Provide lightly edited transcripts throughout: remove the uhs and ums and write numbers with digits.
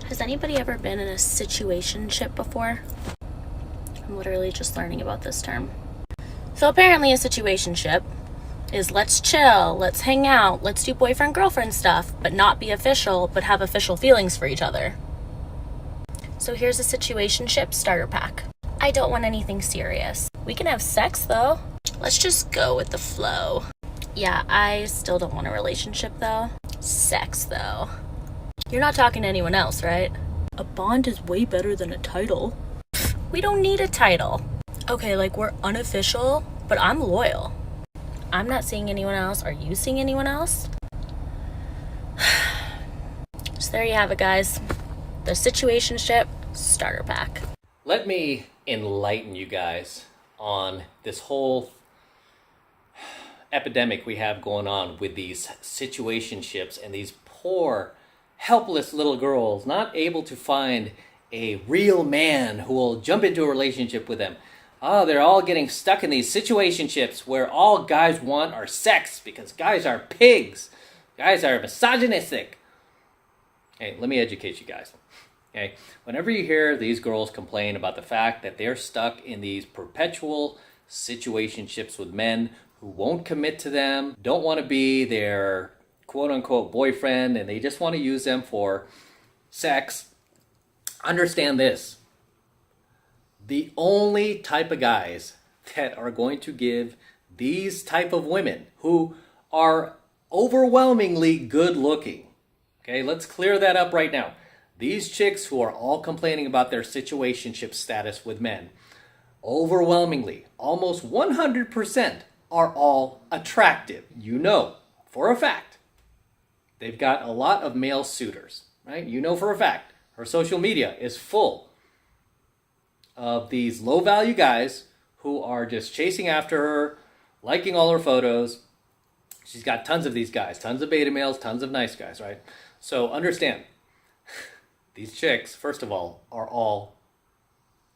Has anybody ever been in a situationship before? I'm literally just learning about this term. So apparently a situationship is let's chill, let's hang out, let's do boyfriend-girlfriend stuff, but not be official, but have official feelings for each other. So here's a situationship starter pack. I don't want anything serious. We can have sex though. Let's just go with the flow. Yeah, I still don't want a relationship though. Sex though. You're not talking to anyone else, right? A bond is way better than a title. We don't need a title. Okay, like we're unofficial, but I'm loyal. I'm not seeing anyone else. Are you seeing anyone else? So there you have it, guys. The situationship starter pack. Let me enlighten you guys on this whole epidemic we have going on with these situationships and these poor, helpless little girls not able to find a real man who will jump into a relationship with them. Oh, they're all getting stuck in these situationships where all guys want are sex because guys are pigs. Guys are misogynistic. Hey, let me educate you guys. Okay, whenever you hear these girls complain about the fact that they're stuck in these perpetual situationships with men who won't commit to them, don't want to be their quote-unquote boyfriend, and they just want to use them for sex, understand this. The only type of guys that are going to give these type of women who are overwhelmingly good looking, okay, let's clear that up right now. These chicks who are all complaining about their situationship status with men, overwhelmingly, almost 100% are all attractive. You know, for a fact. They've got a lot of male suitors, right? You know for a fact. Her social media is full of these low-value guys who are just chasing after her, liking all her photos. She's got tons of these guys, tons of beta males, tons of nice guys, right? So understand, these chicks, first of all, are all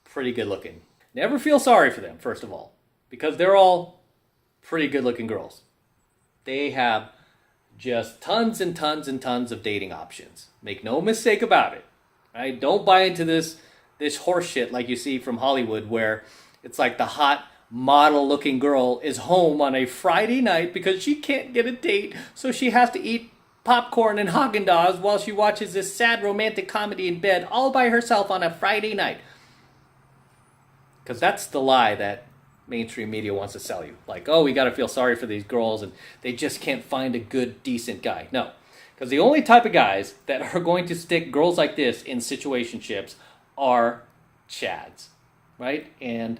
pretty good looking. Never feel sorry for them, first of all, because they're all pretty good looking girls. They have just tons and tons and tons of dating options. Make no mistake about it, right? Don't buy into this horse shit like you see from Hollywood where it's like the hot model looking girl is home on a Friday night because she can't get a date, so she has to eat popcorn and Haagen-Dazs while she watches this sad romantic comedy in bed all by herself on a Friday night. Because that's the lie that mainstream media wants to sell you. Like, oh, we got to feel sorry for these girls and they just can't find a good, decent guy. No. Because the only type of guys that are going to stick girls like this in situationships are chads, right? And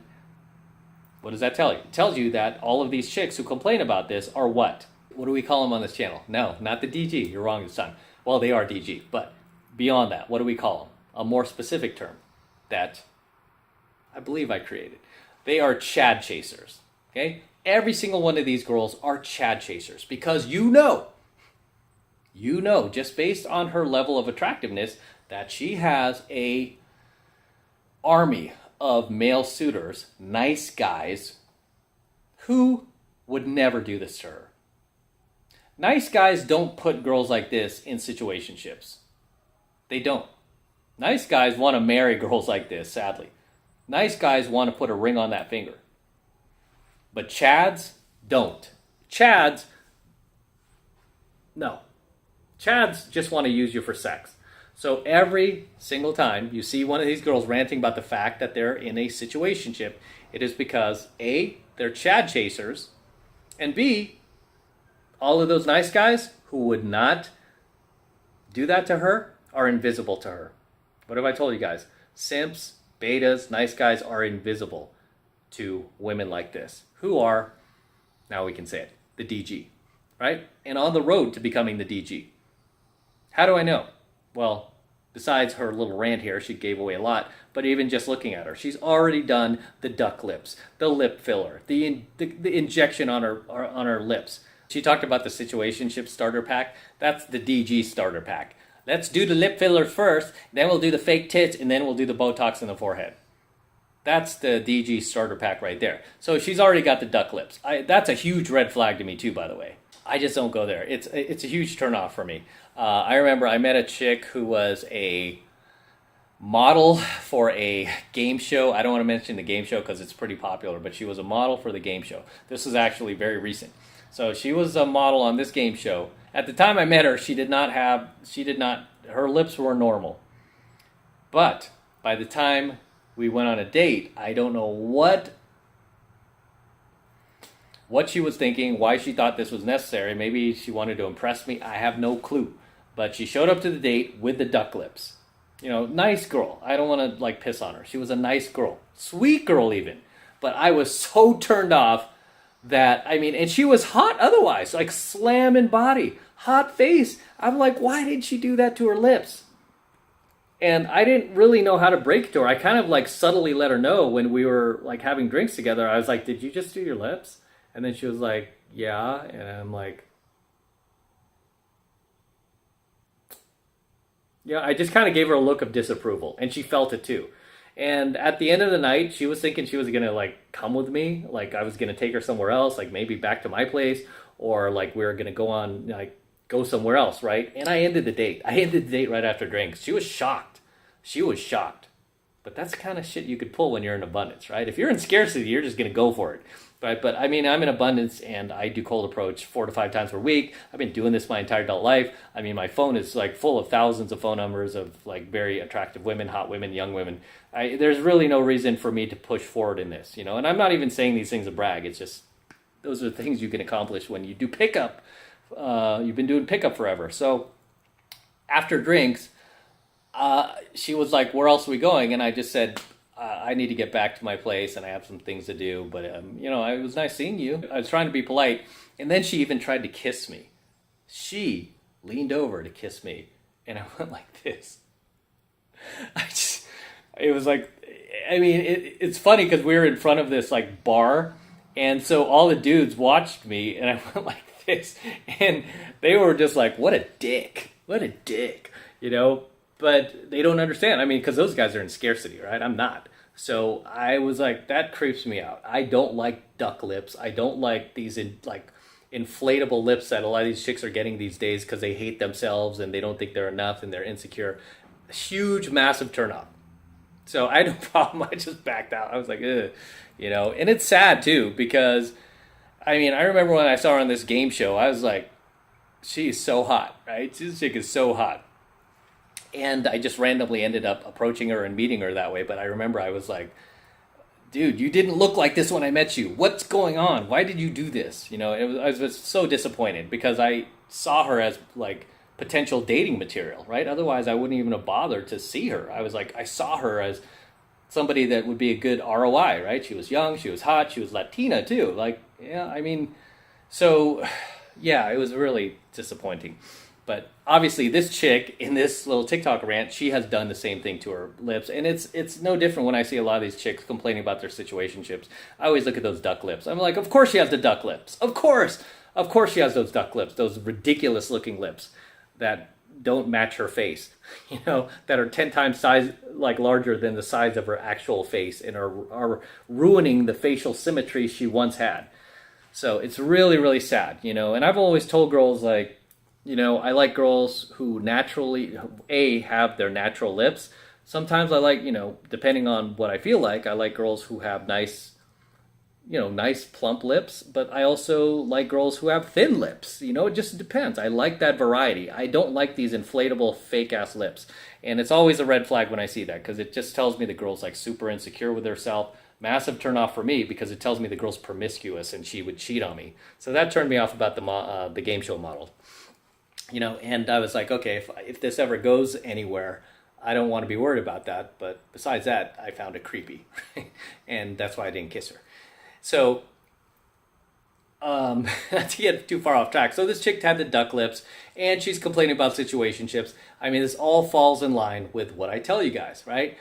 what does that tell you? It tells you that all of these chicks who complain about this are what? What do we call them on this channel? No, not the DG. You're wrong this time. Well, they are DG, but beyond that, what do we call them? A more specific term that I believe I created. They are Chad chasers, okay? Every single one of these girls are Chad chasers because you know, just based on her level of attractiveness, that she has a army of male suitors, nice guys, who would never do this to her. Nice guys don't put girls like this in situationships. They don't. Nice guys want to marry girls like this, sadly. Nice guys want to put a ring on that finger. But Chads don't. Chads, no. Chads just want to use you for sex. So every single time you see one of these girls ranting about the fact that they're in a situationship, it is because A, they're Chad chasers, and B, all of those nice guys who would not do that to her are invisible to her. What have I told you guys? Simps, betas, nice guys are invisible to women like this, who are, now we can say it, the DG, right? And on the road to becoming the DG. How do I know? Well, besides her little rant here, she gave away a lot, but even just looking at her, she's already done the duck lips, the lip filler, the injection on her lips. She talked about the situationship starter pack. That's the DG starter pack. Let's do the lip filler first, then we'll do the fake tits, and then we'll do the Botox in the forehead. That's the DG starter pack right there. So she's already got the duck lips. That's a huge red flag to me too, by the way. I just don't go there. It's a huge turnoff for me. I remember I met a chick who was a model for a game show. I don't want to mention the game show because it's pretty popular, but she was a model for the game show. This is actually very recent. So she was a model on this game show. At the time I met her, her lips were normal. But by the time we went on a date, I don't know what she was thinking, why she thought this was necessary. Maybe she wanted to impress me. I have no clue. But she showed up to the date with the duck lips. Nice girl. I don't want to piss on her. She was a nice girl. Sweet girl even. But I was so turned off that, and she was hot otherwise. Slamming body. Hot face. I'm like, why did she do that to her lips? And I didn't really know how to break it to her. I kind of subtly let her know when we were having drinks together. I was like, did you just do your lips? And then she was like, yeah. And I'm like, yeah, I just kind of gave her a look of disapproval. And she felt it too. And at the end of the night, she was thinking she was going to come with me. I was going to take her somewhere else, maybe back to my place. Or we were going to go somewhere else, right? And I ended the date. Right after drinks. She was shocked. But that's the kind of shit you could pull when you're in abundance, right? If you're in scarcity, you're just going to go for it. Right? But I'm in abundance and I do cold approach 4 to 5 times per week. I've been doing this my entire adult life. My phone is full of thousands of phone numbers of very attractive women, hot women, young women. There's really no reason for me to push forward in this, And I'm not even saying these things to brag. It's just, those are the things you can accomplish when you do pickup. You've been doing pickup forever. So after drinks, she was like, where else are we going? And I just said, I need to get back to my place and I have some things to do. But, it was nice seeing you. I was trying to be polite. And then she even tried to kiss me. She leaned over to kiss me. And I went like this. It's funny because we were in front of this bar. And so all the dudes watched me and I went like this. And they were just like, what a dick. But they don't understand. Because those guys are in scarcity, right? I'm not. So I was like, that creeps me out. I don't like duck lips. I don't like these inflatable lips that a lot of these chicks are getting these days because they hate themselves and they don't think they're enough and they're insecure. Huge, massive turnoff. So I had no problem. I just backed out. I was like, ugh. And it's sad too because, I remember when I saw her on this game show, I was like, she's so hot, right? This chick is so hot. And I just randomly ended up approaching her and meeting her that way. But I remember I was like, dude, you didn't look like this when I met you. What's going on? Why did you do this? I was so disappointed because I saw her as potential dating material, right? Otherwise, I wouldn't even have bothered to see her. I saw her as somebody that would be a good ROI, right? She was young, she was hot, she was Latina too. So yeah, it was really disappointing. But obviously this chick in this little TikTok rant, she has done the same thing to her lips. And it's no different when I see a lot of these chicks complaining about their situationships. I always look at those duck lips. I'm like, of course she has the duck lips. Of course she has those duck lips, those ridiculous looking lips that don't match her face, that are 10 times size, larger than the size of her actual face and are ruining the facial symmetry she once had. So it's really, really sad, and I've always told girls I like girls who naturally, have their natural lips. Sometimes I like, depending on what I feel like, I like girls who have nice plump lips, but I also like girls who have thin lips. It just depends. I like that variety. I don't like these inflatable fake-ass lips. And it's always a red flag when I see that because it just tells me the girl's super insecure with herself. Massive turn off for me because it tells me the girl's promiscuous and she would cheat on me. So that turned me off about the game show model. And I was like, okay, if this ever goes anywhere, I don't want to be worried about that. But besides that, I found it creepy. And that's why I didn't kiss her. So, not to get too far off track. So this chick had the duck lips and she's complaining about situationships. This all falls in line with what I tell you guys, right?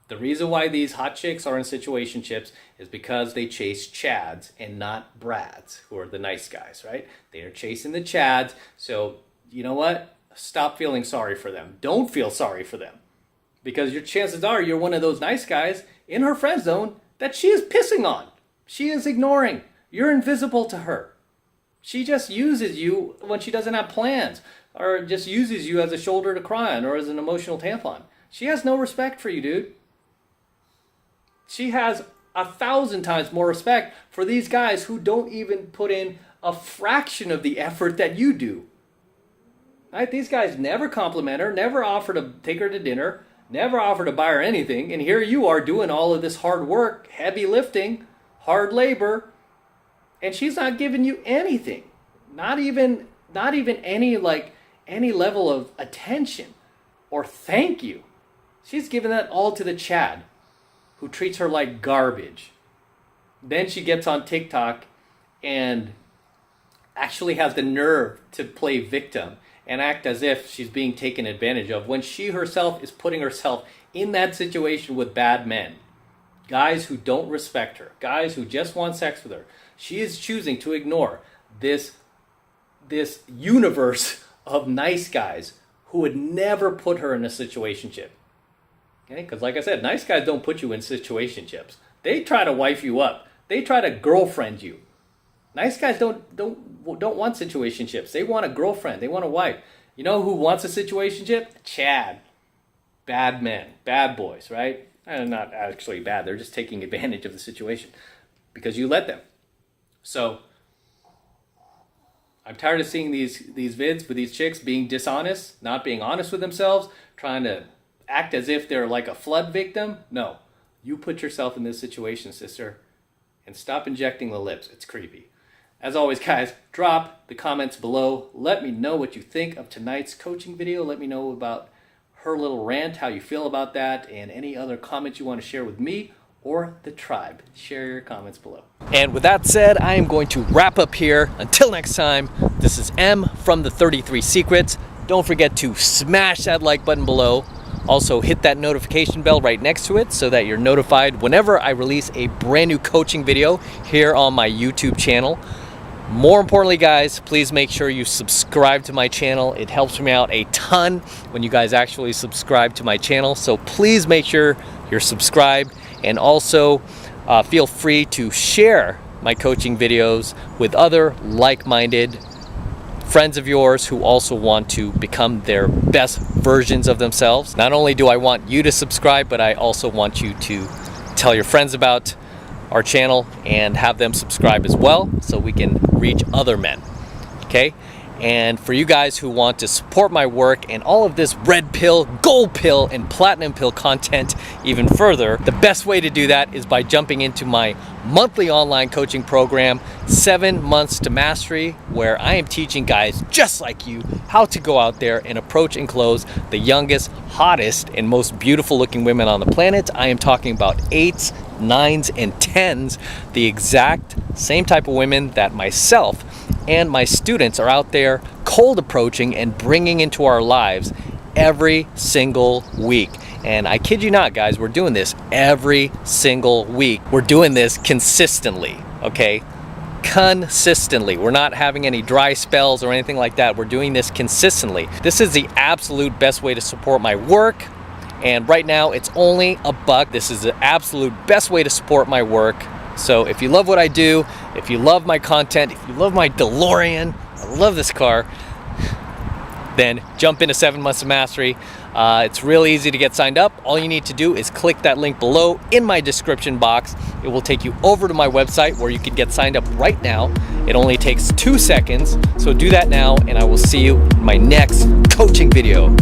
The reason why these hot chicks are in situationships is because they chase chads and not brads, who are the nice guys, right? They are chasing the chads. So, you know what? Stop feeling sorry for them. Don't feel sorry for them. Because your chances are you're one of those nice guys in her friend zone that she is pissing on. She is ignoring. You're invisible to her. She just uses you when she doesn't have plans, or just uses you as a shoulder to cry on or as an emotional tampon. She has no respect for you, dude. She has 1,000 times more respect for these guys who don't even put in a fraction of the effort that you do. Right? These guys never compliment her, never offer to take her to dinner, never offer to buy her anything, and here you are doing all of this hard work, heavy lifting, hard labor, and she's not giving you anything. Not even any level of attention or thank you. She's giving that all to the Chad, who treats her like garbage. Then she gets on TikTok and actually has the nerve to play victim and act as if she's being taken advantage of when she herself is putting herself in that situation with bad men. Guys who don't respect her, guys who just want sex with her. She is choosing to ignore this universe of nice guys who would never put her in a situationship. Okay? Because like I said, nice guys don't put you in situationships. They try to wife you up. They try to girlfriend you. Nice guys don't want situationships. They want a girlfriend. They want a wife. You know who wants a situationship? Chad. Bad men. Bad boys, right? And not actually bad. They're just taking advantage of the situation because you let them. So I'm tired of seeing these vids with these chicks being dishonest, not being honest with themselves, trying to act as if they're like a flood victim. No. You put yourself in this situation, sister, and stop injecting the lips. It's creepy. As always, guys, drop the comments below. Let me know what you think of tonight's coaching video. Let me know about her little rant, how you feel about that, and any other comments you want to share with me or the tribe. Share your comments below. And with that said, I am going to wrap up here. Until next time, this is M from the 33 Secrets. Don't forget to smash that like button below. Also, hit that notification bell right next to it so that you're notified whenever I release a brand new coaching video here on my YouTube channel. More importantly, guys, please make sure you subscribe to my channel. It helps me out a ton when you guys actually subscribe to my channel. So please make sure you're subscribed, and also feel free to share my coaching videos with other like-minded friends of yours who also want to become their best versions of themselves. Not only do I want you to subscribe, but I also want you to tell your friends about our channel and have them subscribe as well so we can reach other men. Okay? And for you guys who want to support my work and all of this red pill, gold pill, and platinum pill content even further, the best way to do that is by jumping into my monthly online coaching program, 7 Months to Mastery, where I am teaching guys just like you how to go out there and approach and close the youngest, hottest, and most beautiful looking women on the planet. I am talking about 8s, 9s, and 10s, the exact same type of women that myself and my students are out there cold approaching and bringing into our lives every single week. And I kid you not, guys, we're doing this every single week. We're doing this consistently, okay? Consistently. We're not having any dry spells or anything like that. We're doing this consistently. This is the absolute best way to support my work. And right now, it's only $1. This is the absolute best way to support my work. So if you love what I do, if you love my content, if you love my DeLorean, I love this car, then jump into 7 Months of Mastery. It's real easy to get signed up. All you need to do is click that link below in my description box. It will take you over to my website where you can get signed up right now. It only takes 2 seconds. So do that now, and I will see you in my next coaching video.